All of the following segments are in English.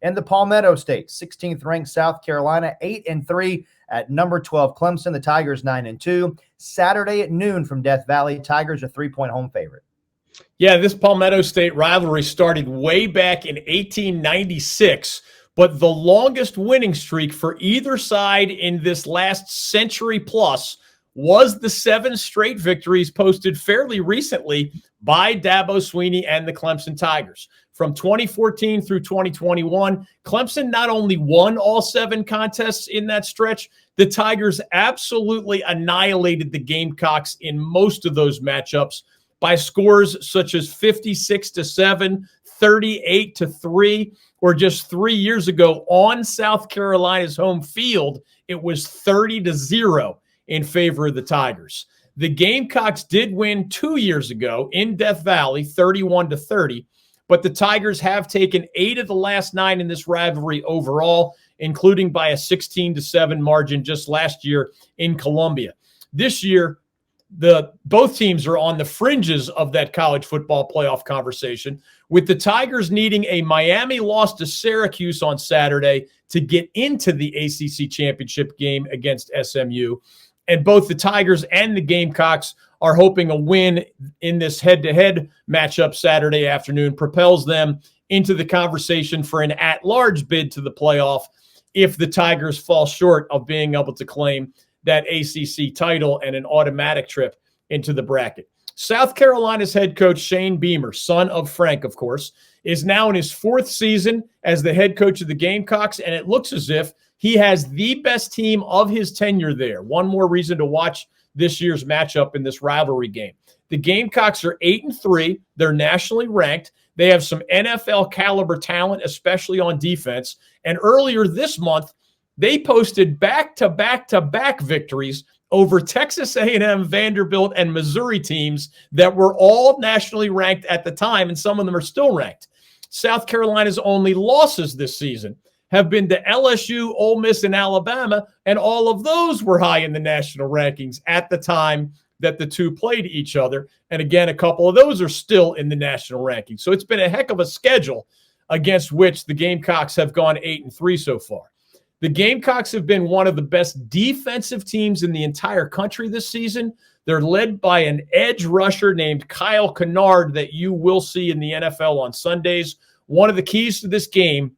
In the Palmetto State, 16th ranked South Carolina, 8-3 at number 12 Clemson. The Tigers 9-2. Saturday at noon from Death Valley. Tigers are 3-point home favorite. Yeah, this Palmetto State rivalry started way back in 1896, but the longest winning streak for either side in this last century plus was the 7 straight victories posted fairly recently by Dabo Swinney and the Clemson Tigers. From 2014 through 2021, Clemson not only won all 7 contests in that stretch, the Tigers absolutely annihilated the Gamecocks in most of those matchups by scores such as 56-7, 38-3, or just 3 years ago on South Carolina's home field, it was 30-0 in favor of the Tigers. The Gamecocks did win 2 years ago in Death Valley, 31-30, but the Tigers have taken 8 of the last 9 in this rivalry overall, including by a 16-7 margin just last year in Columbia. This year, both teams are on the fringes of that college football playoff conversation, with the Tigers needing a Miami loss to Syracuse on Saturday to get into the ACC championship game against SMU. And both the Tigers and the Gamecocks are hoping a win in this head-to-head matchup Saturday afternoon propels them into the conversation for an at-large bid to the playoff if the Tigers fall short of being able to claim that ACC title and an automatic trip into the bracket. South Carolina's head coach, Shane Beamer, son of Frank, of course, is now in his 4th season as the head coach of the Gamecocks, and it looks as if he has the best team of his tenure there. One more reason to watch this year's matchup in this rivalry game. The Gamecocks are 8-3. They're nationally ranked. They have some NFL caliber talent, especially on defense. And earlier this month, they posted back-to-back-to-back victories over Texas A&M, Vanderbilt, and Missouri teams that were all nationally ranked at the time, and some of them are still ranked. South Carolina's only losses this season have been to LSU, Ole Miss, and Alabama, and all of those were high in the national rankings at the time that the two played each other. And again, a couple of those are still in the national rankings. So it's been a heck of a schedule against which the Gamecocks have gone 8-3 so far. The Gamecocks have been one of the best defensive teams in the entire country this season. They're led by an edge rusher named Kyle Kennard that you will see in the NFL on Sundays. One of the keys to this game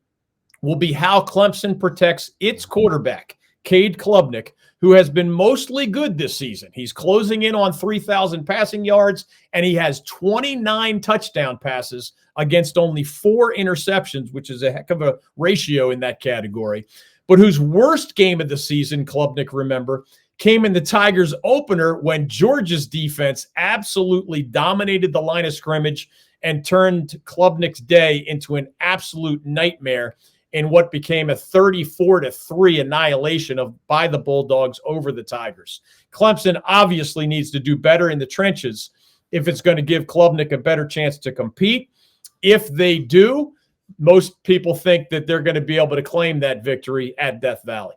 will be how Clemson protects its quarterback, Cade Klubnik, who has been mostly good this season. He's closing in on 3,000 passing yards, and he has 29 touchdown passes against only 4 interceptions, which is a heck of a ratio in that category. But whose worst game of the season, Klubnik, remember, came in the Tigers opener when Georgia's defense absolutely dominated the line of scrimmage and turned Klubnik's day into an absolute nightmare in what became a 34-3 annihilation by the Bulldogs over the Tigers. Clemson obviously needs to do better in the trenches if it's going to give Klubnik a better chance to compete. If they do, most people think that they're going to be able to claim that victory at Death Valley.